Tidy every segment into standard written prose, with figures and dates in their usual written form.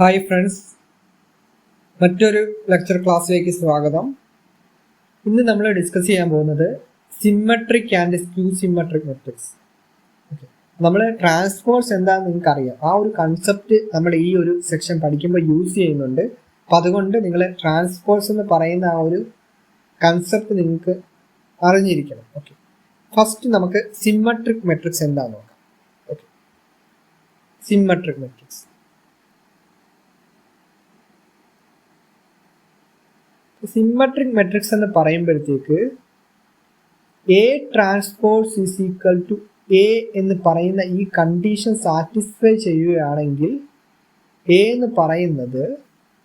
Hi friends, മറ്റൊരു lecture ക്ലാസ്സിലേക്ക് സ്വാഗതം. ഇന്ന് നമ്മൾ ഡിസ്കസ് ചെയ്യാൻ പോകുന്നത് symmetric and skew symmetric matrix. നമ്മൾ ട്രാൻസ്പോസ് എന്താണെന്ന് നിങ്ങൾക്ക് അറിയാം. ആ ഒരു കൺസെപ്റ്റ് നമ്മൾ ഈ ഒരു സെക്ഷൻ പഠിക്കുമ്പോൾ യൂസ് ചെയ്യുന്നുണ്ട്. അപ്പം അതുകൊണ്ട് നിങ്ങൾ ട്രാൻസ്പോസ് എന്ന് പറയുന്ന ആ ഒരു കൺസെപ്റ്റ് നിങ്ങൾക്ക് അറിഞ്ഞിരിക്കണം. ഓക്കെ, ഫസ്റ്റ് നമുക്ക് സിമ്മട്രിക് മെട്രിക്സ് എന്താണെന്ന് നോക്കാം. Okay, symmetric matrix. Symmetric matrix എന്ന് പറയുമ്പോഴത്തേക്ക് A transpose is equal to A എന്ന് പറയുന്ന ഈ കണ്ടീഷൻ സാറ്റിസ്ഫൈ ചെയ്യുകയാണെങ്കിൽ എ എന്ന് പറയുന്നത്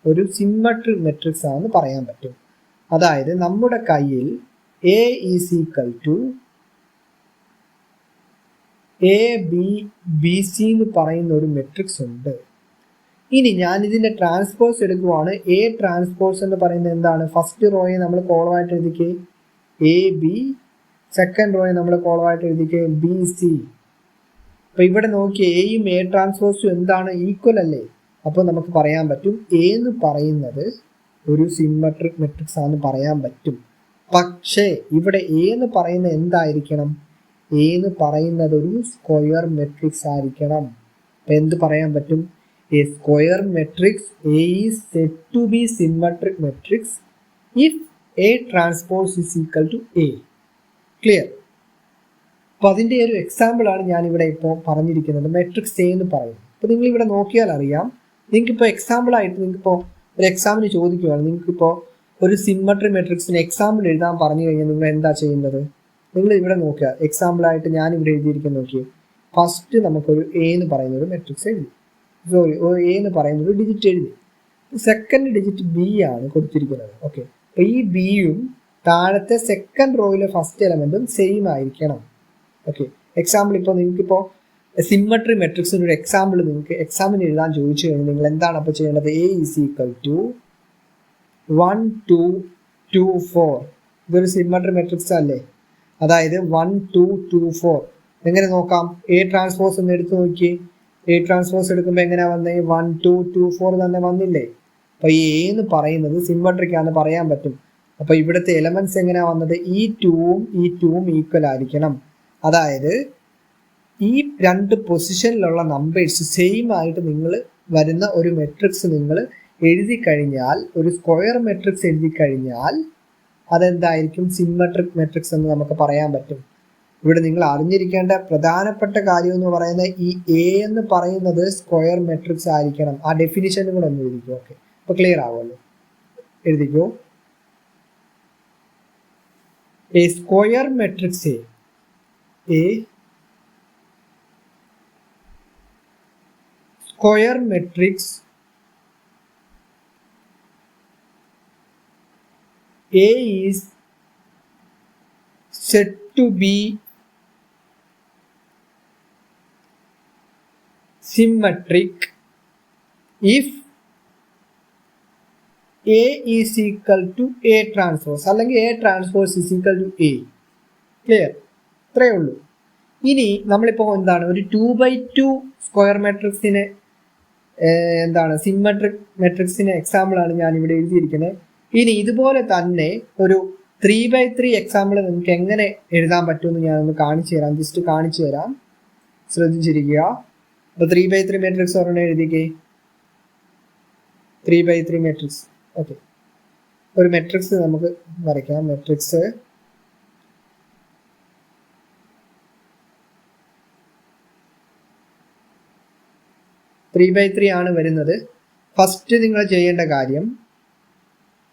ഒരു സിമ്മട്രിക് മെട്രിക്സ് ആണെന്ന് പറയാൻ പറ്റും. അതായത് നമ്മുടെ കയ്യിൽ A is equal to A B B C എന്ന് പറയുന്ന ഒരു മെട്രിക്സ് ഉണ്ട്. ഇനി ഞാൻ ഇതിന്റെ ട്രാൻസ്പോസ് എടുക്കുവാണ്. എ ട്രാൻസ്പോസ് എന്ന് പറയുന്നത് എന്താണ്? ഫസ്റ്റ് റോയെ നമ്മൾ കോളമായിട്ട് എഴുതിക്കേ എ ബി, സെക്കൻഡ് റോയെ നമ്മൾ കോളമായിട്ട് എഴുതിക്കേ ബി സി. അപ്പൊ ഇവിടെ നോക്കി എയും എ ട്രാൻസ്പോസും എന്താണ്? ഈക്വൽ അല്ലേ? അപ്പോൾ നമുക്ക് പറയാൻ പറ്റും എ എന്ന് പറയുന്നത് ഒരു സിമ്മട്രിക് മെട്രിക്സ് ആണെന്ന് പറയാൻ പറ്റും. പക്ഷേ ഇവിടെ എ എന്ന് പറയുന്നത് എന്തായിരിക്കണം? എ എന്ന് പറയുന്നത് ഒരു സ്ക്വയർ മെട്രിക്സ് ആയിരിക്കണം. അപ്പൊ എന്ത് പറയാൻ പറ്റും? A square matrix A is said to be symmetric matrix if A transpose is equal to A. Clear? അപ്പോൾ അതിൻ്റെ ഒരു എക്സാമ്പിൾ ആണ് ഞാൻ ഇവിടെ ഇപ്പോൾ പറഞ്ഞിരിക്കുന്നത്. മെട്രിക്സ് എ എന്ന് പറയും. അപ്പോൾ നിങ്ങൾ ഇവിടെ നോക്കിയാൽ അറിയാം. നിങ്ങൾക്കിപ്പോൾ എക്സാമ്പിളായിട്ട് നിങ്ങൾക്കിപ്പോൾ ഒരു എക്സാമിന് ചോദിക്കുകയാണ്, നിങ്ങൾക്കിപ്പോൾ ഒരു സിമ്മട്രി മെട്രിക്സിന് എക്സാമ്പിൾ എഴുതാൻ പറഞ്ഞു കഴിഞ്ഞാൽ നിങ്ങൾ എന്താ ചെയ്യുന്നത്? നിങ്ങൾ ഇവിടെ നോക്കുക. എക്സാമ്പിളായിട്ട് ഞാൻ ഇവിടെ എഴുതിയിരിക്കുന്നത് നോക്കി. ഫസ്റ്റ് നമുക്കൊരു എ എന്ന് പറയുന്ന ഒരു മെട്രിക്സ് എഴുതി, എ എന്ന് പറയുന്ന ഒരു ഡിജിറ്റ് എഴുതി. സെക്കൻഡ് ഡിജിറ്റ് ബി ആണ് കൊടുത്തിരിക്കുന്നത്. ഓക്കെ, അപ്പോൾ ഈ ബിയും താഴത്തെ സെക്കൻഡ് റോയിലെ ഫസ്റ്റ് എലമെന്റും സെയിം ആയിരിക്കണം. ഓക്കെ, എക്സാമ്പിൾ ഇപ്പോൾ നിങ്ങൾക്കിപ്പോൾ സിമ്മട്രി മെട്രിക്സിന് ഒരു എക്സാമ്പിൾ നിങ്ങൾക്ക് എക്സാമിന് എഴുതാൻ ചോദിച്ചു കഴിഞ്ഞാൽ നിങ്ങൾ എന്താണ് അപ്പോൾ ചെയ്യേണ്ടത്? A is equal to 1 2 2 4. ഇതൊരു സിമ്മട്രി മെട്രിക്സ് അല്ലേ? അതായത് 1 2 2 4. എങ്ങനെ നോക്കാം? എ ട്രാൻസ്പോസ് ഒന്ന് എടുത്തു നോക്കി. എ ട്രാൻസ്പോസ് എടുക്കുമ്പോൾ എങ്ങനെയാ വന്നത്? 1 2 2 4 തന്നെ വന്നില്ലേ? അപ്പോൾ ഈ എ എന്ന് പറയുന്നത് സിമ്മട്രിക് ആണെന്ന് പറയാൻ പറ്റും. അപ്പോൾ ഇവിടുത്തെ എലമെന്റ്സ് എങ്ങനെയാ വന്നത്? ഈ ടൂവും ഈക്വൽ ആയിരിക്കണം. അതായത് ഈ രണ്ട് പൊസിഷനിലുള്ള നമ്പേഴ്സ് സെയിം ആയിട്ട് നിങ്ങൾ വരുന്ന ഒരു മെട്രിക്സ് നിങ്ങൾ എഴുതി കഴിഞ്ഞാൽ, ഒരു സ്ക്വയർ മെട്രിക്സ് എഴുതി കഴിഞ്ഞാൽ അതെന്തായിരിക്കും? സിമ്മട്രിക് മെട്രിക്സ് എന്ന് നമുക്ക് പറയാൻ പറ്റും. ഇവിടെ നിങ്ങൾ അറിഞ്ഞിരിക്കേണ്ട പ്രധാനപ്പെട്ട കാര്യം എന്ന് പറയുന്നത് ഈ എ എന്ന് പറയുന്നത് സ്ക്വയർ മെട്രിക്സ് ആയിരിക്കണം. ആ ഡെഫിനിഷനും കൂടെ ഒന്ന് എഴുതിക്കോ. ഓക്കെ, അപ്പൊ ക്ലിയർ ആവുമല്ലോ. എഴുതിക്കോ. A square matrix A square matrix A is said to be symmetric if A is equal to A transpose അല്ലെങ്കിൽ A transpose is equal to A. Clear? ഇത്രയേ ഉള്ളൂ. ഇനി നമ്മളിപ്പോൾ എന്താണ് ഒരു 2x2 സ്ക്വയർ മെട്രിക്സിന് എന്താണ് സിമ്മട്രിക് മെട്രിക്സിന് എക്സാമ്പിൾ ആണ് ഞാൻ ഇവിടെ എഴുതിയിരിക്കുന്നത്. ഇനി ഇതുപോലെ തന്നെ ഒരു 3x3 എക്സാമ്പിൾ നിങ്ങൾക്ക് എങ്ങനെ എഴുതാൻ പറ്റുമെന്ന് ഞാനൊന്ന് കാണിച്ചു തരാം. ജസ്റ്റ് കാണിച്ചു തരാം, ശ്രദ്ധിച്ചിരിക്കുക. അപ്പോൾ 3x3 മെട്രിക്സ് ഒരെണ്ണം എഴുതിക്കേ. 3x3 matrix. ഓക്കെ, ഒരു മെട്രിക്സ് നമുക്ക് വരയ്ക്കാം. മെട്രിക്സ് ത്രീ ബൈ ത്രീ ആണ് വരുന്നത്. ഫസ്റ്റ് നിങ്ങൾ ചെയ്യേണ്ട കാര്യം,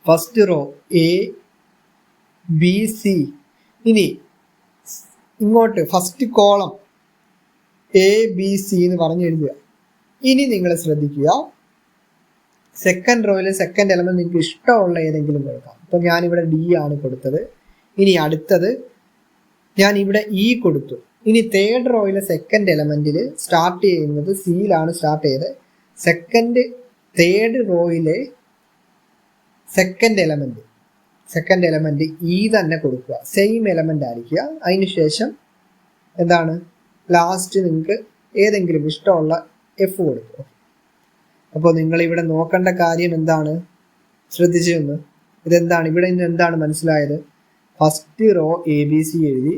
first row A B C. ഇനി ഇങ്ങോട്ട് first column A B C എന്ന് പറഞ്ഞ് എഴുതുക. ഇനി നിങ്ങൾ ശ്രദ്ധിക്കുക, സെക്കൻഡ് റോയിൽ സെക്കൻഡ് എലമെന്റ് നിങ്ങൾക്ക് ഇഷ്ടമുള്ള ഏതെങ്കിലും കൊടുക്കാം. ഇപ്പം ഞാനിവിടെ ഡി ആണ് കൊടുത്തത്. ഇനി അടുത്തത് ഞാൻ ഇവിടെ ഇ കൊടുത്തു. ഇനി തേർഡ് റോയിലെ സെക്കൻഡ് എലമെന്റിൽ സ്റ്റാർട്ട് ചെയ്യുന്നത് സിയിലാണ് സ്റ്റാർട്ട് ചെയ്തത്. തേർഡ് റോയിലെ സെക്കൻഡ് എലമെന്റ് ഇ തന്നെ കൊടുക്കുക. സെയിം എലമെന്റ് ആയിരിക്കുക. അതിനുശേഷം എന്താണ് ലാസ്റ്റ് നിങ്ങൾക്ക് ഏതെങ്കിലും ഇഷ്ടമുള്ള എഫ് കൊടുക്കുക. അപ്പോൾ നിങ്ങൾ ഇവിടെ നോക്കേണ്ട കാര്യം എന്താണ്? ശ്രദ്ധിച്ചൊന്ന്. ഇതെന്താണ്? ഇവിടെ നിന്ന് എന്താണ് മനസ്സിലായത്? ഫസ്റ്റ് റോ ABC എഴുതി,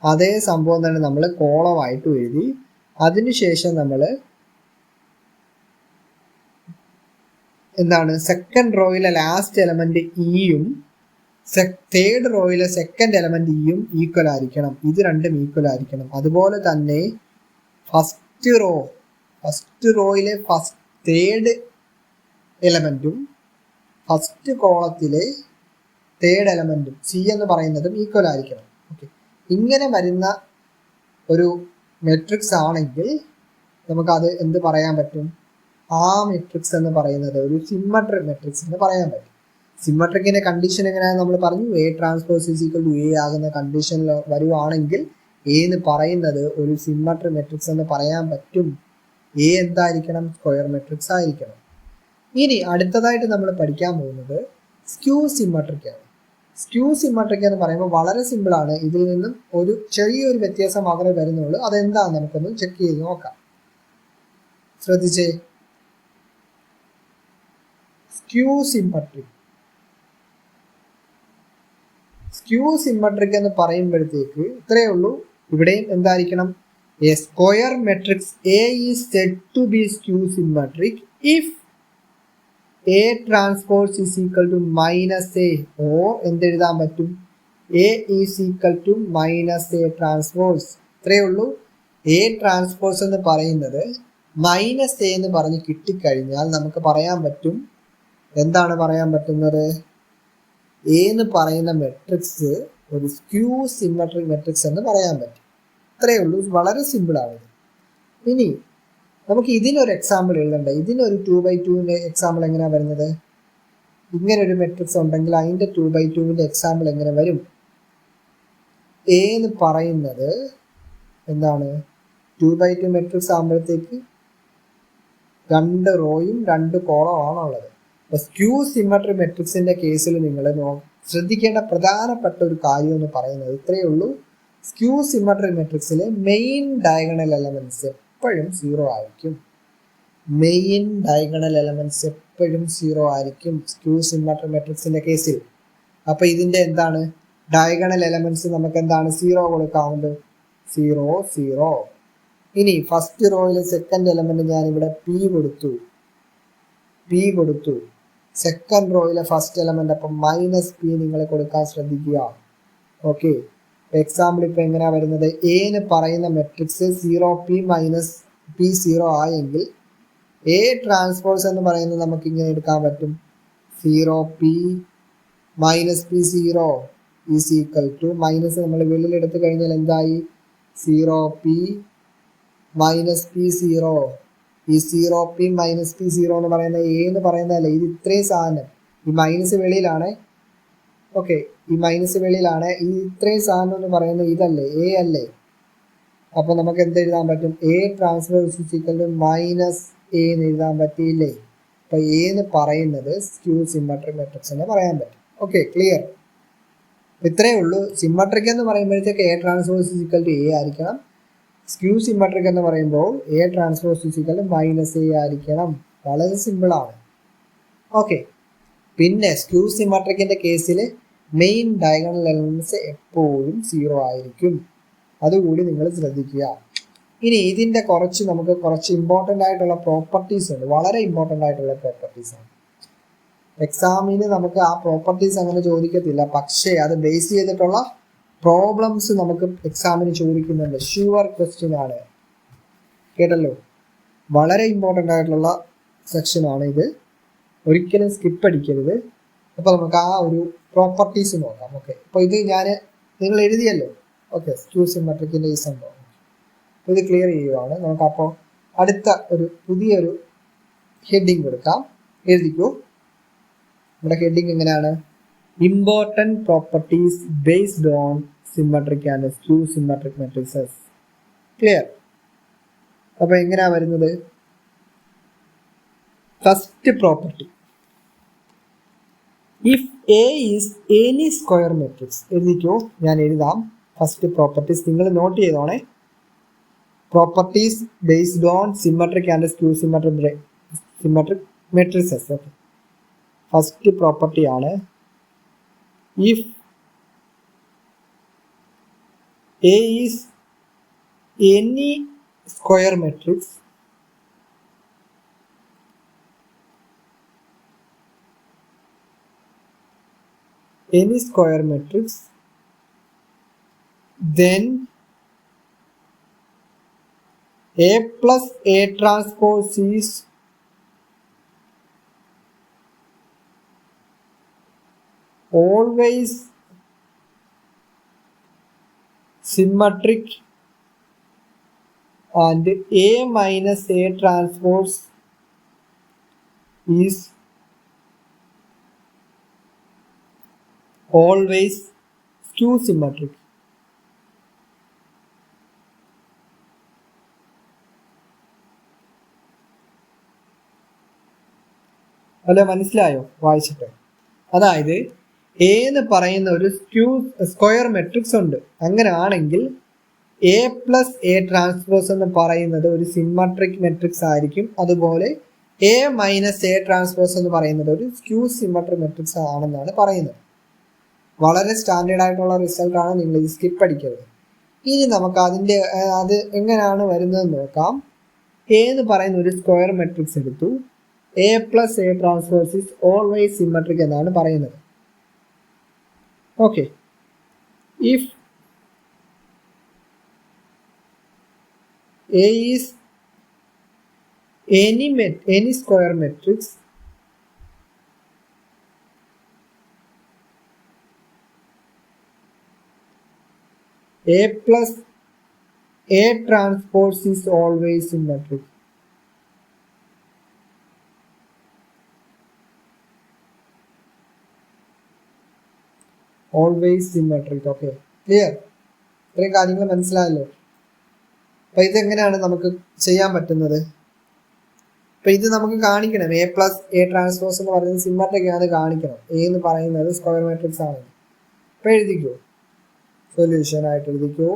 അതേ സംഭവം തന്നെ നമ്മൾ കോളമായിട്ട് എഴുതി. അതിനുശേഷം നമ്മൾ എന്താണ്, സെക്കൻഡ് റോയിലെ ലാസ്റ്റ് എലമെന്റ് ഇയും തേർഡ് റോയിലെ സെക്കൻഡ് എലമെന്റ് ഇയും ഈക്വൽ ആയിരിക്കണം. ഇത് രണ്ടും ഈക്വൽ ആയിരിക്കണം. അതുപോലെ തന്നെ ഫസ്റ്റ് റോയിലെ തേർഡ് എലമെന്റും ഫസ്റ്റ് കോളത്തിലെ തേർഡ് എലമെന്റും സി എന്ന് പറയുന്നതും ഈക്വൽ ആയിരിക്കണം. ഓക്കെ, ഇങ്ങനെ വരുന്ന ഒരു മെട്രിക്സ് ആണെങ്കിൽ നമുക്കത് എന്ത് പറയാൻ പറ്റും? ആ മെട്രിക്സ് എന്ന് പറയുന്നത് ഒരു സിമ്മട്രിക് മെട്രിക്സ് എന്ന് പറയാൻ പറ്റും. സിമ്മട്രിക്കിന്റെ കണ്ടീഷൻ എങ്ങനെയാണ് നമ്മൾ പറഞ്ഞു? A transpose is equal to A ആകുന്ന കണ്ടീഷനിൽ വരുവാണെങ്കിൽ എ എന്ന് പറയുന്നത് ഒരു സിമ്മട്രിക് മെട്രിക്സ് എന്ന് പറയാൻ പറ്റും. എ എന്തായിരിക്കണം? സ്ക്വയർ മെട്രിക്സ് ആയിരിക്കണം. ഇനി അടുത്തതായിട്ട് നമ്മൾ പഠിക്കാൻ പോകുന്നത് സ്ക്യൂ സിമ്മട്രിക് ആണ്. സ്ക്യൂ സിമ്മട്രിക് എന്ന് പറയുമ്പോൾ വളരെ സിമ്പിൾ ആണ്. ഇതിൽ നിന്നും ഒരു ചെറിയൊരു വ്യത്യാസം മാത്രമേ വരുന്നുള്ളൂ. അതെന്താണെന്ന് നമുക്കൊന്ന് ചെക്ക് ചെയ്ത് നോക്കാം. ശ്രദ്ധിച്ചേ, സ്ക്യൂ സിമ്മട്രിക് എന്ന് പറയുമ്പോഴത്തേക്ക് ഇത്രയേ ഉള്ളൂ. ഇവിടെയും എന്തായിരിക്കണം? A square matrix A is said to be skew symmetric if A transpose is equal to minus A, or എന്തെഴുതാൻ പറ്റും? A is equal to minus A transpose. ഇത്രയേ ഉള്ളൂ. എ ട്രാൻസ്പോസ് എന്ന് പറയുന്നത് മൈനസ് എ എന്ന് പറഞ്ഞ് കിട്ടിക്കഴിഞ്ഞാൽ നമുക്ക് പറയാൻ പറ്റും. എന്താണ് പറയാൻ പറ്റുന്നത്? എ എന്ന് പറയുന്ന മെട്രിക്സ് ഒരു സ്ക്യൂ സിമ്മട്രിക് മെട്രിക്സ് എന്ന് പറയാൻ പറ്റും. ഇത്രയേ ഉള്ളൂ. വളരെ സിമ്പിളാണ്. ഇനി നമുക്ക് ഇതിനൊരു എക്സാമ്പിൾ എഴുതണ്ട. ഇതിനൊരു 2/2 എക്സാമ്പിൾ എങ്ങനെയാണ് വരുന്നത്? ഇങ്ങനെ ഒരു മെട്രിക്സ് ഉണ്ടെങ്കിൽ അതിൻ്റെ 2/2 എക്സാമ്പിൾ എങ്ങനെ വരും? എ എന്ന് പറയുന്നത് എന്താണ്? 2/2 മെട്രിക്സ് ആകുമ്പോഴത്തേക്ക് 2 റോയും 2 കോളവും ആണുള്ളത്. സ്ക്യൂ സിമ്മട്രിക് മെട്രിക്സിന്റെ കേസിൽ നിങ്ങൾ ശ്രദ്ധിക്കേണ്ട പ്രധാനപ്പെട്ട ഒരു കാര്യം എന്ന് പറയുന്നത് ഇത്രയേ ഉള്ളൂ. സ്ക്യൂ സിമ്മട്രിക് മെട്രിക്സിലെ മെയിൻ ഡയഗണൽ എലമെന്റ്സ് എപ്പോഴും 0 ആയിരിക്കും. സ്ക്യൂ സിമ്മട്രിക് മെട്രിക്സിന്റെ കേസിൽ. അപ്പൊ ഇതിന്റെ എന്താണ് ഡയഗണൽ എലമെന്റ്സ്? നമുക്ക് എന്താണ് 0 കൊടുക്കാവുന്നത്? 0 0. ഇനി ഫസ്റ്റ് റോയിലെ സെക്കൻഡ് എലമെന്റ് ഞാൻ ഇവിടെ പി കൊടുത്തു. സെക്കൻഡ് റോയിലെ ഫസ്റ്റ് എലമെന്റ് അപ്പം -p നിങ്ങൾ കൊടുക്കാൻ ശ്രദ്ധിക്കുക. ഓക്കെ, എക്സാമ്പിൾ ഇപ്പൊ എങ്ങനെയാ വരുന്നത്? എ എന്ന് പറയുന്ന മെട്രിക്സ് 0p - p0 ആയെങ്കിൽ എ ട്രാൻസ്പോസ് എന്ന് പറയുന്നത് നമുക്ക് ഇങ്ങനെ എടുക്കാൻ പറ്റും. 0p - p0 is equal to minus നമ്മൾ വെളിയിൽ എടുത്തു കഴിഞ്ഞാൽ എന്തായി? 0p - p0. ഈ 0p - p0 എന്ന് പറയുന്ന എ എന്ന് പറയുന്നതല്ല. ഇത് ഇത്രയും സാധനം ഈ മൈനസ് വെളിയിലാണ്. ഓക്കെ, ഈ മൈനസ് വെളിയിലാണ്. ഈ ഇത്രയും സാധനം എന്ന് പറയുന്നത് ഇതല്ലേ? എ അല്ലേ? അപ്പൊ നമുക്ക് എന്ത് എഴുതാൻ പറ്റും? A transpose equal to -a എന്ന് എഴുതാൻ പറ്റിയില്ലേ? അപ്പൊ എ എന്ന് പറയുന്നത് സ്ക്യൂ സിമ്മട്രിക് മെട്രിക്സ് എന്ന് പറയാൻ പറ്റും. Okay, clear? ഇത്രയേ ഉള്ളൂ. സിമ്മട്രിക് എന്ന് പറയുമ്പോഴത്തേക്ക് A transpose equal to A ആയിരിക്കണം. സ്ക്യൂ സിമ്മട്രിക് എന്ന് പറയുമ്പോൾ A transpose equal to -a ആയിരിക്കണം. വളരെ സിമ്പിളാണ്. ഓക്കെ, പിന്നെ സ്ക്യൂ സിമ്മട്രിക്കിന്റെ കേസിൽ മെയിൻ ഡയഗണൽ എലമെന്റ്സ് എപ്പോഴും 0 ആയിരിക്കും. അതുകൂടി നിങ്ങൾ ശ്രദ്ധിക്കുക. ഇനി ഇതിന്റെ നമുക്ക് കുറച്ച് ഇമ്പോർട്ടൻ്റ് ആയിട്ടുള്ള പ്രോപ്പർട്ടീസ് ഉണ്ട്. വളരെ ഇമ്പോർട്ടൻ്റ് ആയിട്ടുള്ള പ്രോപ്പർട്ടീസ് ആണ്. എക്സാമിന് നമുക്ക് ആ പ്രോപ്പർട്ടീസ് അങ്ങനെ ചോദിക്കത്തില്ല, പക്ഷേ അത് ബേസ് ചെയ്തിട്ടുള്ള പ്രോബ്ലംസ് നമുക്ക് എക്സാമിന് ചോദിക്കുന്നുണ്ട്. ഷുവർ ക്വസ്റ്റ്യൻ ആണ്. കേട്ടല്ലോ? വളരെ ഇമ്പോർട്ടൻ്റ് ആയിട്ടുള്ള സെക്ഷനാണ് ഇത്. ഒരിക്കലും സ്കിപ്പ് അടിക്കരുത്. അപ്പോൾ നമുക്ക് ആ ഒരു പ്രോപ്പർട്ടീസ് നോക്കാം. ഓക്കെ, അപ്പോൾ ഇത് നിങ്ങൾ എഴുതിയല്ലോ. ഓക്കെ, സ്ക്യൂ സിമ്മട്രിക്കിൻ്റെ ഈ സംഭവം ഇത് ക്ലിയർ ചെയ്യുവാണ്. നമുക്കപ്പോൾ അടുത്ത പുതിയൊരു ഹെഡിങ് കൊടുക്കാം. എഴുതിക്കൂ. നമ്മുടെ ഹെഡിങ് എങ്ങനെയാണ്? Important properties based on symmetric and skew symmetric matrices. Clear? അപ്പോൾ എങ്ങനെയാ വരുന്നത്? First property, if A is any square matrix. എഴുതിക്കോ, ഞാൻ എഴുതാം. ഫസ്റ്റ് പ്രോപ്പർട്ടീസ് നിങ്ങൾ നോട്ട് ചെയ്തോണേ. Properties based on symmetric and skew symmetric matrices. Okay, first property ആണ് if A is any square matrix then A plus A transpose is always symmetric and A minus A transpose is always skew symmetric. അല്ല, മനസ്സിലായോ വായിച്ചിട്ട്? അതായത് A എന്ന് പറയുന്ന ഒരു square matrix ഉണ്ട്. അങ്ങനെയാണെങ്കിൽ എ പ്ലസ് എ ട്രാൻസ്പോസ് എന്ന് പറയുന്നത് ഒരു സിമ്മട്രിക് മെട്രിക്സ് ആയിരിക്കും. അതുപോലെ എ മൈനസ് എ ട്രാൻസ്പോസ് എന്ന് പറയുന്നത് ഒരു സ്ക്യൂ സിമ്മട്രിക് മെട്രിക്സ് ആണെന്നാണ് പറയുന്നത്. വളരെ സ്റ്റാൻഡേർഡ് ആയിട്ടുള്ള റിസൾട്ടാണ്, നിങ്ങൾ ഇത് സ്കിപ്പ് അടിക്കരുത്. ഇനി നമുക്ക് അത് എങ്ങനെയാണ് വരുന്നതെന്ന് നോക്കാം. എ എന്ന് പറയുന്ന ഒരു സ്ക്വയർ മെട്രിക്സ് എടുത്തു. A plus A transpose is always symmetric എന്നാണ് പറയുന്നത്. Okay, if A is any square matrix A plus A transpose is always symmetric. Always symmetric. Okay, clear? ഇത്രയും കാര്യങ്ങൾ മനസ്സിലായല്ലോ. അപ്പം ഇതെങ്ങനെയാണ് നമുക്ക് ചെയ്യാൻ പറ്റുന്നത്? അപ്പം ഇത് നമുക്ക് കാണിക്കണം. എ പ്ലസ് എ ട്രാൻസ്പോസ് എന്ന് പറയുന്നത് സിമ്മട്രിക് ആണ് കാണിക്കണം. എ എന്ന് പറയുന്നത് സ്ക്വയർ മാട്രിക്സ് ആണ്. അപ്പം എഴുതിക്കോ, സൊല്യൂഷൻ ആയിട്ട് എഴുതിക്കോ.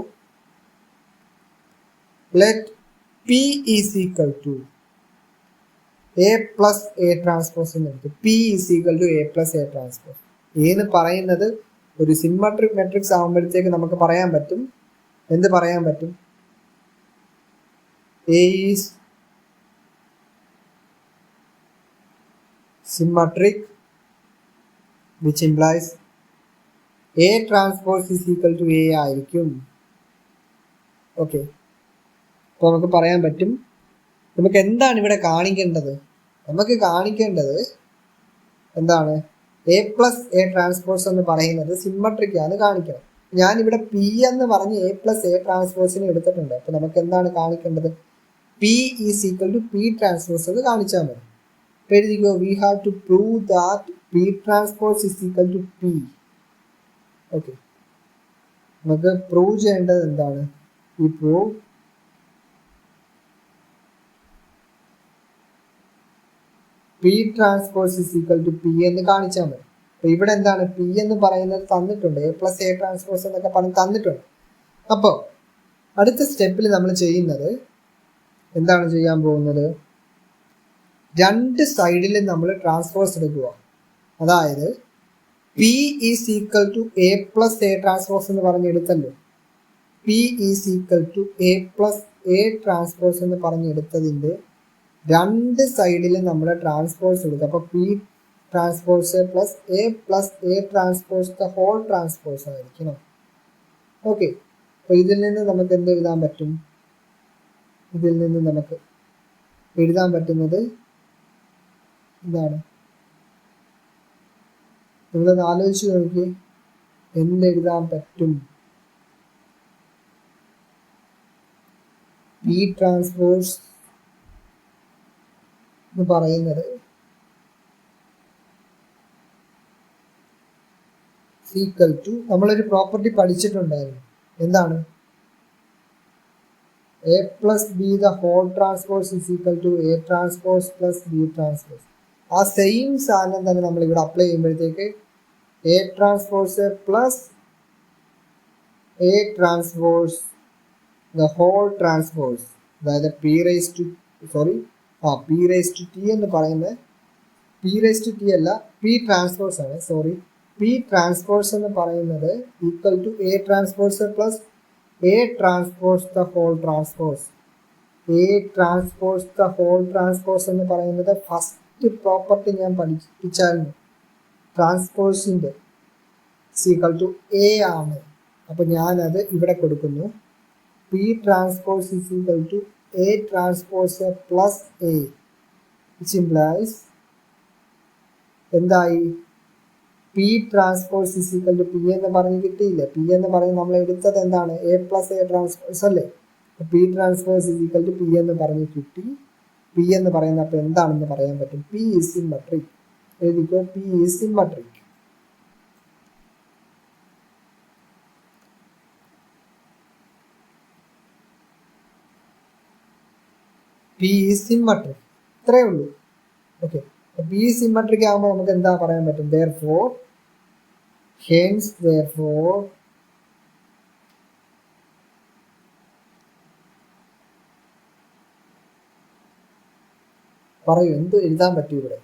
Let P is equal to A plus A transpose എന്ന് എടുത്തു. P is equal to A plus A transpose. A എന്ന് പറയുന്നത് ഒരു സിമ്മട്രിക് മെട്രിക്സ് ആകുമ്പോഴത്തേക്ക് നമുക്ക് പറയാൻ പറ്റും, എന്ത് പറയാൻ പറ്റും? A is symmetric, which implies A transpose is equal to A ആയിരിക്കും. ഓക്കെ, അപ്പോൾ നമുക്ക് പറയാൻ പറ്റും. നമുക്ക് എന്താണ് ഇവിടെ കാണിക്കേണ്ടത്? നമുക്ക് കാണിക്കേണ്ടത് എന്താണ്? എ പ്ലസ് എ ട്രാൻസ്പോസ് എന്ന് പറയുന്നത് സിമ്മട്രിക് ആണ് കാണിക്കണം. ഞാനിവിടെ പി എന്ന് പറഞ്ഞ് എ പ്ലസ് എ ട്രാൻസ്പോസിനെ എടുത്തിട്ടുണ്ട്. അപ്പോൾ നമുക്ക് എന്താണ് കാണിക്കേണ്ടത്? P is equal to P transpose എന്ന് കാണിച്ചാൽ മതി. എഴുതിക്കോ, we have to prove that P transpose is equal to P. Okay, നമുക്ക് പ്രൂവ് ചെയ്യേണ്ടത് എന്താണ്? ഈ prove P transpose is equal to P എന്ന് കാണിച്ചാൽ മതി. അപ്പോൾ ഇവിടെ എന്താണ്? P എന്ന് പറയുന്നത് തന്നിട്ടുണ്ട്, എ പ്ലസ് എ ട്രാൻസ്പോസ് എന്നൊക്കെ പറഞ്ഞ് തന്നിട്ടുണ്ട്. അപ്പോൾ അടുത്ത സ്റ്റെപ്പിൽ നമ്മൾ ചെയ്യുന്നത് എന്താണ് ചെയ്യാൻ പോകുന്നത്? രണ്ട് സൈഡിലും നമ്മൾ ട്രാൻസ്പോസ് എടുക്കുക. അതായത് P is equal to A plus A transpose എന്ന് പറഞ്ഞെടുത്തല്ലോ. P is equal to A plus A transpose എന്ന് പറഞ്ഞെടുത്തതിൻ്റെ രണ്ട് സൈഡിലും നമ്മൾ ട്രാൻസ്പോസ് എടുക്കുക. അപ്പോൾ P transpose plus A transpose the whole transpose ആയിരിക്കണം. ഓക്കെ, അപ്പോൾ ഇതിൽ നിന്ന് നമുക്ക് എന്ത് എഴുതാൻ പറ്റും? ഇതിൽ നിന്ന് നമുക്ക് എഴുതാൻ പറ്റുന്നത് ഇതാണ്. നിങ്ങളത് ആലോചിച്ച് നോക്കി, എന്തെഴുതാൻ പറ്റും? പി ട്രാൻസ്പോസ് എന്ന് പറയുന്നത് ഈക്വൽ ടു, നമ്മളൊരു പ്രോപ്പർട്ടി പഠിച്ചിട്ടുണ്ടായിരുന്നു. എന്താണ്? A plus B the whole transpose is equal to A transpose plus B transpose. ആ സെയിം സാധനം തന്നെ നമ്മൾ ഇവിടെ അപ്ലൈ ചെയ്യുമ്പോഴത്തേക്ക് A transpose plus A transpose the whole transpose, അതായത് പി റേസ് ടു ടി എന്ന് പറയുന്നത് പി റേസ് ടു ടി അല്ല, പി ട്രാൻസ്പോസ് ആണ്, സോറി. പി ട്രാൻസ്പോസ് എന്ന് പറയുന്നത് equal to A transpose plus A transpose the whole transpose. A transpose the whole transpose എന്ന് പറയുന്നത് first property ഞാൻ പഠിപ്പിച്ചായിരുന്നു. ട്രാൻസ്പോസിൻ്റെ ഈക്വൽ ടു എ ആണ്. അപ്പോൾ ഞാനത് ഇവിടെ കൊടുക്കുന്നു. P transpose is equal to A transpose plus A, which implies എന്തായി? P transpose is equal to P എന്ന് പറഞ്ഞ് കിട്ടിയില്ലേ? പി എന്ന് പറയുന്നത് നമ്മൾ എടുത്തത് എന്താണ്? എ പ്ലസ് എ ട്രാൻസ്പോസ് അല്ലേ? P transpose is equal to P എന്ന് പറഞ്ഞ് കിട്ടി. പി എന്ന് പറയുന്നത് അപ്പോൾ എന്താണെന്ന് പറയാൻ പറ്റും? P is symmetric. എഴുതിക്കോ, P is symmetric. P is symmetric, ഇത്രയേ ഉള്ളൂ. ഓക്കെ, പി സിമ്മട്രിക് ആകുമ്പോൾ നമുക്ക് എന്താ പറയാൻ പറ്റും? therefore പറയൂ, എന്ത് എഴുതാൻ പറ്റും ഇവിടെ?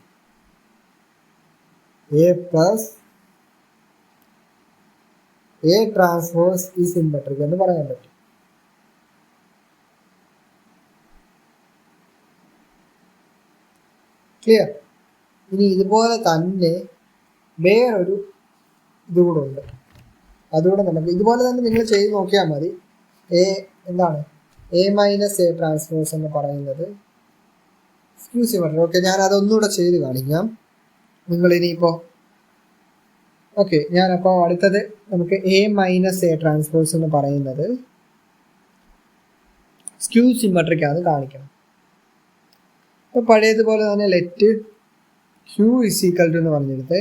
എ പ്ലസ് എ ട്രാൻസ്പോസ് ഈ സിമ്മട്രിക് എന്ന് പറയാൻ പറ്റും. ക്ലിയർ? ഇനി ഇതുപോലെ തന്നെ വേറൊരു ഇതുകൂടെ ഉണ്ട്, അതുകൂടെ നമുക്ക് ഇതുപോലെ തന്നെ നിങ്ങൾ ചെയ്ത് നോക്കിയാൽ മതി. എന്താണ് എ മൈനസ് എ ട്രാൻസ്പോസ് എന്ന് പറയുന്നത് സ്ക്യൂ സിമ്മട്രി. ഓക്കെ, ഞാൻ അതൊന്നുകൂടെ ചെയ്ത് കാണിക്കാം. നിങ്ങളിനിയിപ്പോൾ ഓക്കെ, ഞാനപ്പോൾ അടുത്തത് നമുക്ക് എ മൈനസ് എ ട്രാൻസ്പോസ് എന്ന് പറയുന്നത് സ്ക്യൂ സിമ്മട്രിക്കാണ് കാണിക്കണം. ഇപ്പോൾ പഴയതുപോലെ തന്നെ let Q is equal to എന്ന് പറഞ്ഞെടുത്ത്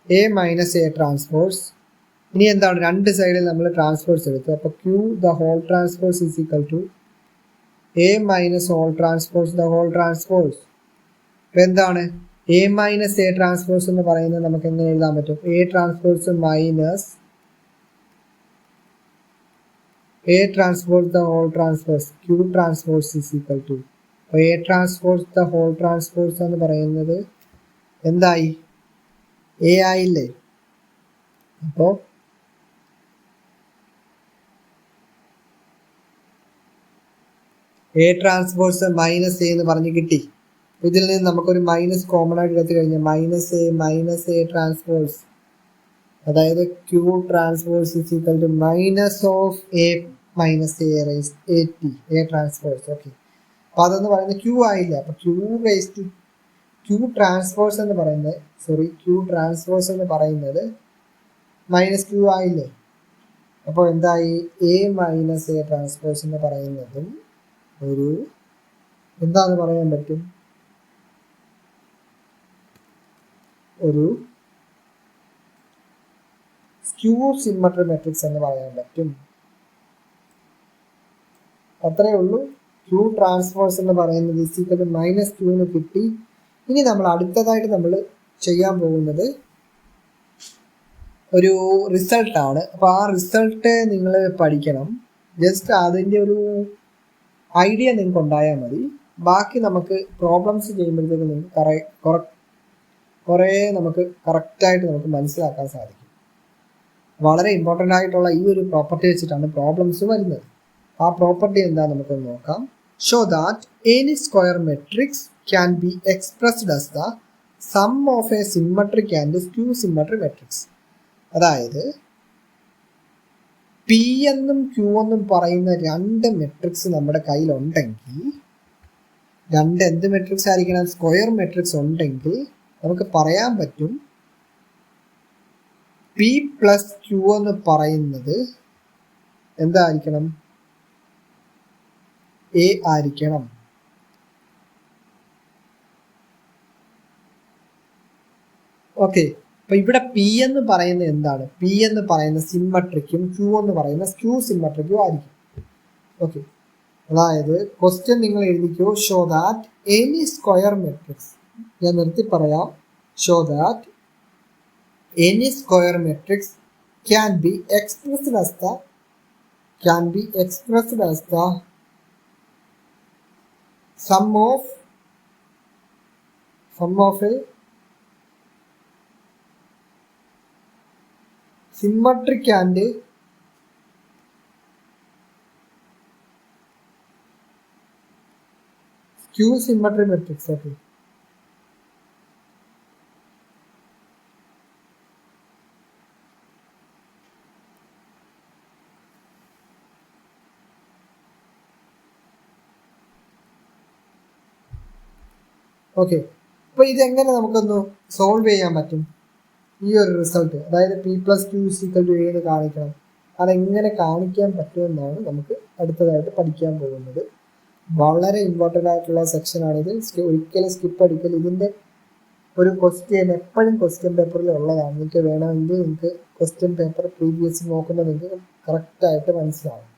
എ മൈനസ് എ ട്രാൻസ്പോസ്. ഇനി എന്താണ്? രണ്ട് സൈഡിൽ നമ്മൾ ട്രാൻസ്പോസ് എടുത്തു. അപ്പോൾ Q the whole transpose is equal to A minus whole transpose the whole transpose. അപ്പോൾ എന്താണ്? എ മൈനസ് എ ട്രാൻസ്പോസ് എന്ന് പറയുന്നത് നമുക്ക് എങ്ങനെ എഴുതാൻ പറ്റും? A transpose minus A transpose the whole transpose Q transpose is equal to. അപ്പോൾ A transpose the whole transpose എന്ന് പറയുന്നത് എന്തായി? എ ആയില്ലേ? അപ്പോൾ എ ട്രാൻസ്പോസ് മൈനസ് എ എന്ന് പറഞ്ഞ് കിട്ടി. ഇതിൽ നിന്ന് നമുക്കൊരു മൈനസ് കോമൺ ആയിട്ട് എടുത്തു കഴിഞ്ഞാൽ മൈനസ് എ ട്രാൻസ്പോസ്, അതായത് Q transpose is equal to minus of A minus A raise A T A transpose. Okay, അപ്പോൾ അതെന്ന് പറയുന്നത് ക്യൂ ആയില്ല. അപ്പോൾ ക്യൂ ട്രാൻസ്പോസ് എന്ന് പറയുന്നത് മൈനസ് ക്യൂ ആയില്ലേ? അപ്പോൾ എന്തായി? എ മൈനസ് എ ട്രാൻസ്പോസ് എന്ന് പറയുന്നതും ഒരു എന്താന്ന് പറയാൻ പറ്റും? ഒരു സ്ക്യൂ സിമ്മട്രി മെട്രിക്സ് എന്ന് പറയാൻ പറ്റും. അത്രയേ ഉള്ളൂ. ക്യൂ ട്രാൻസ്പോസ് എന്ന് പറയുന്നത് ഇസിക്കൽ മൈനസ് ക്യൂന്ന് കിട്ടി. ഇനി നമ്മൾ അടുത്തതായിട്ട് നമ്മൾ ചെയ്യാൻ പോകുന്നത് ഒരു റിസൾട്ടാണ്. അപ്പോൾ ആ റിസൾട്ട് നിങ്ങൾ പഠിക്കണം. ജസ്റ്റ് അതിൻ്റെ ഒരു ഐഡിയ നിങ്ങൾക്ക് ഉണ്ടായാൽ മതി. ബാക്കി നമുക്ക് പ്രോബ്ലംസ് ചെയ്യുമ്പോഴത്തേക്ക് നിങ്ങൾക്ക് കുറേ നമുക്ക് കറക്റ്റായിട്ട് നമുക്ക് മനസ്സിലാക്കാൻ സാധിക്കും. വളരെ ഇമ്പോർട്ടൻ്റ് ആയിട്ടുള്ള ഈ ഒരു പ്രോപ്പർട്ടി വെച്ചിട്ടാണ് പ്രോബ്ലംസ് വരുന്നത്. ആ പ്രോപ്പർട്ടി എന്താ നമുക്ക് നോക്കാം. Show that any square matrix can be expressed as the sum of a symmetric and skew symmetric matrix. അതായത് പി എന്നും ക്യൂ എന്നും പറയുന്ന രണ്ട് മെട്രിക്സ് നമ്മുടെ കയ്യിലുണ്ടെങ്കിൽ, രണ്ട് എന്ത് മെട്രിക്സ് ആയിരിക്കണം? സ്ക്വയർ മെട്രിക്സ് ഉണ്ടെങ്കിൽ നമുക്ക് പറയാൻ പറ്റും പി പ്ലസ് ക്യൂ എന്ന് പറയുന്നത് എന്തായിരിക്കണം? എ ആയിരിക്കണം. ഓക്കെ, അപ്പൊ ഇവിടെ പി എന്ന് പറയുന്നത് എന്താണ്? പി എന്ന് പറയുന്ന സിമ്മട്രിക്കും ക്യൂ എന്ന് പറയുന്ന സ്ക്യൂ സിമ്മട്രിക്കും ആയിരിക്കും. ഓക്കെ, അതായത് ക്വസ്റ്റ്യൻ നിങ്ങൾ എഴുതിക്കോ. Show that any square matrix, ഞാൻ നിർത്തി പറയാം. Show that any square matrix can be expressed as the sum of sum of a symmetric and skew symmetry matrix. Okay, okay. അപ്പോൾ ഇതെങ്ങനെ നമുക്കൊന്ന് സോൾവ് ചെയ്യാൻ പറ്റും? ഈ ഒരു റിസൾട്ട്, അതായത് P plus Q equal to A എന്ന് കാണിക്കണം. അതെങ്ങനെ കാണിക്കാൻ പറ്റുമെന്നാണ് നമുക്ക് അടുത്തതായിട്ട് പഠിക്കാൻ പോകുന്നത്. വളരെ ഇമ്പോർട്ടൻ്റ് ആയിട്ടുള്ള സെക്ഷനാണിത്. ഒരിക്കലും സ്കിപ്പ് അടിക്കൽ. ഇതിൻ്റെ ഒരു ക്വസ്റ്റ്യൻ എപ്പോഴും ക്വസ്റ്റ്യൻ പേപ്പറിൽ ഉള്ളതാണ്. നിങ്ങൾക്ക് വേണമെങ്കിൽ നിങ്ങൾക്ക് ക്വസ്റ്റ്യൻ പേപ്പർ പ്രീവിയസ് നോക്കുമ്പോൾ നിങ്ങൾക്ക് കറക്റ്റായിട്ട് മനസ്സിലാവും.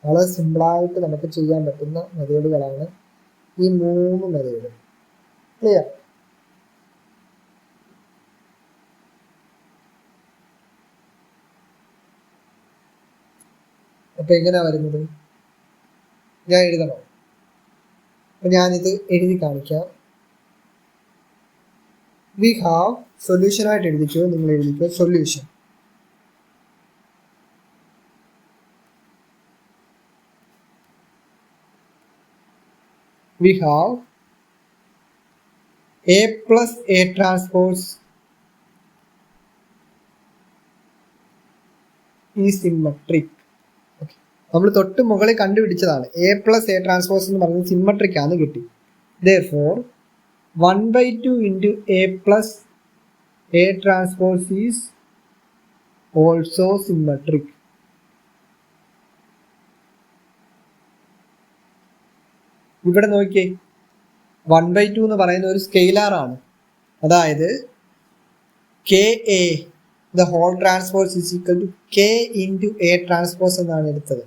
വളരെ സിമ്പിളായിട്ട് നമുക്ക് ചെയ്യാൻ പറ്റുന്ന മെത്തേഡുകളാണ് ഈ 3 മെത്തേഡ്. ക്ലിയർ? അപ്പോൾ എങ്ങനെയാണ് വരുന്നത്? ഞാൻ എഴുതണം. അപ്പം ഞാനിത് എഴുതി കാണിക്കാം. വി ഹാവ് സൊല്യൂഷനായിട്ട് എഴുതിക്കോ. നിങ്ങൾ എഴുതിക്കോ solution. We have A plus A transpose ഈ സിമ്മട്രിക്. ഓക്കെ, നമ്മൾ തൊട്ട് മുകളിൽ കണ്ടുപിടിച്ചതാണ്. എ പ്ലസ് എ ട്രാൻസ്പോസ് എന്ന് പറയുന്നത് സിമ്മട്രിക് ആണ് കിട്ടി. therefore 1/2 into a plus a transpose is also symmetric. ഇവിടെ നോക്കിയേ, 1/2 എന്ന് പറയുന്ന ഒരു സ്കെയിലാർ ആണ്. അതായത് K A the whole transpose is equal to K into A transpose എന്നാണ് എടുത്തത്.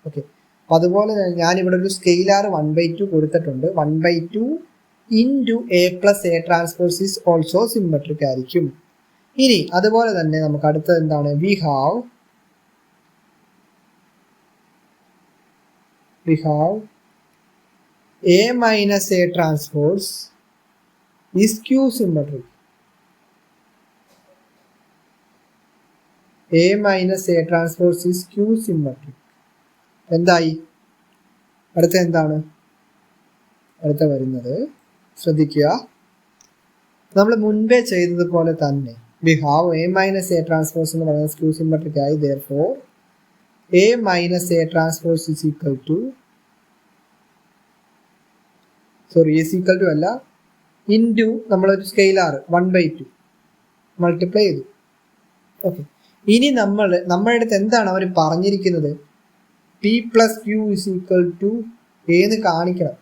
ഓക്കെ, അപ്പം അതുപോലെ ഞാനിവിടെ ഒരു സ്കെയിലാർ 1/2 കൊടുത്തിട്ടുണ്ട്. 1/2 into A plus A transpose is also symmetric ആയിരിക്കും. ഇനി അതുപോലെ തന്നെ നമുക്ക് അടുത്തത് എന്താണ്? We have A minus A transpose is skew symmetric. A minus A transpose is skew symmetric. എന്തായി? അടുത്ത എന്താണ്? അടുത്ത വരുന്നത് ശ്രദ്ധിക്കുക. നമ്മൾ മുൻപേ ചെയ്തതുപോലെ തന്നെ we have A minus A transpose എന്ന് പറയുന്നത് സ്ക്യൂ സിമ്മട്രിക് ആയി. therefore A minus A transpose is equal to അല്ല, ഇൻറ്റു നമ്മളൊരു സ്കെയിലാർ 1/2 മൾട്ടിപ്ലൈ ചെയ്തു. ഓക്കെ, ഇനി നമ്മുടെ അടുത്ത് എന്താണ് അവർ പറഞ്ഞിരിക്കുന്നത്? P plus Q is equal to A എന്ന് കാണിക്കണം.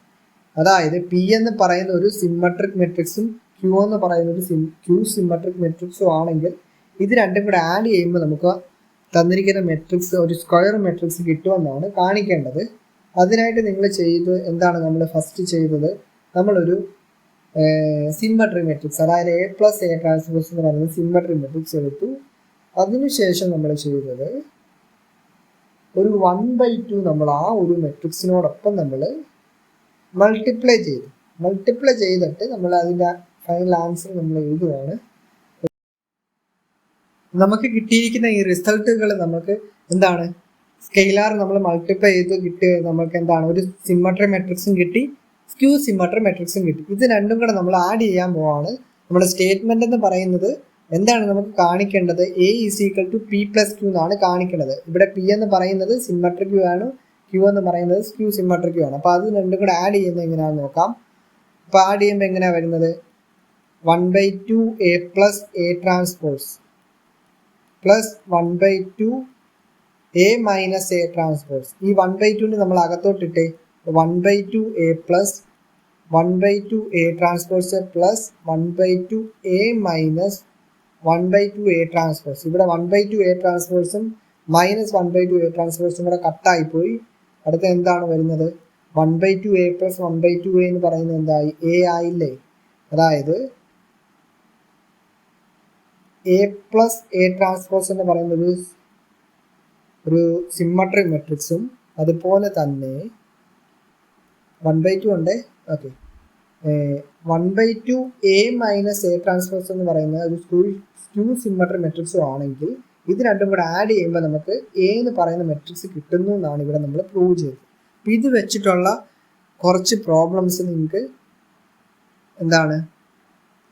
അതായത് പി എന്ന് പറയുന്ന ഒരു സിമ്മട്രിക് മെട്രിക്സും ക്യൂ എന്ന് പറയുന്ന ഒരു ക്യൂ സിമ്മട്രിക് മെട്രിക്സും ആണെങ്കിൽ ഇത് രണ്ടും കൂടെ ആഡ് ചെയ്യുമ്പോൾ നമുക്ക് തന്നിരിക്കുന്ന മെട്രിക്സ് ഒരു സ്ക്വയർ മെട്രിക്സ് കിട്ടുമെന്നാണ് കാണിക്കേണ്ടത്. അതിനായിട്ട് നിങ്ങൾ എന്താണ് നമ്മൾ ഫസ്റ്റ് ചെയ്തത്? നമ്മളൊരു സിമ്മട്രി മെട്രിക്സ്, അതായത് എ പ്ലസ് എ ട്രാൻസ്പോസ് എന്ന് പറയുന്ന സിമ്മട്രി മെട്രിക്സ് എടുത്തു. അതിനുശേഷം നമ്മൾ ചെയ്തത് ഒരു 1/2 നമ്മൾ ആ ഒരു മെട്രിക്സിനോടൊപ്പം നമ്മൾ മൾട്ടിപ്ലൈ ചെയ്തിട്ട് നമ്മൾ അതിൻ്റെ ഫൈനൽ ആൻസർ നമ്മൾ എഴുതുകയാണ്. നമുക്ക് കിട്ടിയിരിക്കുന്ന ഈ റിസൾട്ടുകൾ നമുക്ക് എന്താണ്? സ്കെയിലാർ നമ്മൾ മൾട്ടിപ്ലൈ ചെയ്ത് കിട്ടിയ നമുക്ക് എന്താണ്? ഒരു സിമ്മട്രി മെട്രിക്സും കിട്ടി, സ്ക്യൂ സിമ്മട്രി മെട്രിക്സും കിട്ടി. ഇത് രണ്ടും കൂടെ നമ്മൾ ആഡ് ചെയ്യാൻ പോവാണ്. നമ്മുടെ സ്റ്റേറ്റ്മെന്റ് എന്ന് പറയുന്നത് എന്താണ് നമുക്ക് കാണിക്കേണ്ടത്? A is equal to P plus Q എന്നാണ് കാണിക്കേണ്ടത്. ഇവിടെ പി എന്ന് പറയുന്നത് സിമ്മട്രിക് ക്യൂ ആണ്, ക്യൂ എന്ന് പറയുന്നത് സ്ക്യൂ സിമ്മട്രിക് ക്യൂ ആണ്. അപ്പോൾ അത് രണ്ടും കൂടെ ആഡ് ചെയ്യുന്നത് എങ്ങനെയാണെന്ന് നോക്കാം. അപ്പോൾ ആഡ് ചെയ്യുമ്പോൾ എങ്ങനെയാണ് വരുന്നത്? 1/2 A plus A transpose plus 1/2 A minus A transpose. ഈ 1/2 നമ്മൾ അകത്തോട്ടിട്ടേ 1/2 A plus 1/2 A transpose plus 1/2 A minus 1/2 A transpose. ഇവിടെ 1/2 എ ട്രാൻസ്പോസും മൈനസ് 1/2 എ ട്രാൻസ്പോസും കൂടെ കട്ടായിപ്പോയി. അടുത്ത എന്താണ് വരുന്നത്? 1/2 എ പ്ലസ് 1/2 എ എന്ന് പറയുന്നത് എന്തായി? എ ആയില്ലേ? അതായത് എ പ്ലസ് എ ട്രാൻസ്പോസ് എന്ന് പറയുന്നത് ഒരു സിമ്മട്രിക് മെട്രിക്സും അതുപോലെ തന്നെ 1/2 ഉണ്ട്. Okay, 1/2 A minus A transpose എന്ന് പറയുന്നത് ഒരു സ്ക്യൂ സിമ്മട്രി മെട്രിക്സും ആണെങ്കിൽ ഇത് രണ്ടും കൂടെ ആഡ് ചെയ്യുമ്പോൾ നമുക്ക് എ എന്ന് പറയുന്ന മെട്രിക്സ് കിട്ടുന്നു എന്നാണ് ഇവിടെ നമ്മൾ പ്രൂവ് ചെയ്തത്. അപ്പം ഇത് വെച്ചിട്ടുള്ള കുറച്ച് പ്രോബ്ലംസ് നിങ്ങൾക്ക് എന്താണ്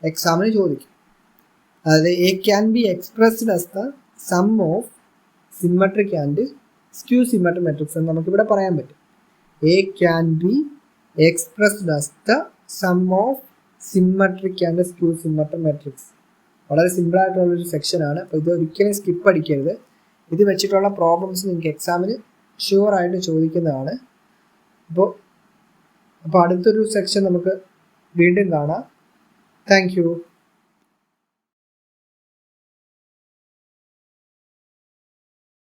എക്സാമിന് ചോദിക്കും. അതായത് A can be expressed as the sum of symmetric and skew symmetric matrix എന്ന് നമുക്കിവിടെ പറയാൻ പറ്റും. A can be expressed as the sum of symmetric and skew symmetric matrix. വളരെ സിമ്പിൾ ആയിട്ടുള്ളൊരു സെക്ഷനാണ്. അപ്പോൾ ഇത് ഒരിക്കലും സ്കിപ്പ് അടിക്കരുത്. ഇത് വെച്ചിട്ടുള്ള പ്രോബ്ലംസ് നിങ്ങൾക്ക് എക്സാമിന് ഷുവറായിട്ട് ചോദിക്കുന്നതാണ്. അപ്പോൾ അടുത്തൊരു സെക്ഷൻ നമുക്ക് വീണ്ടും കാണാം. Thank you.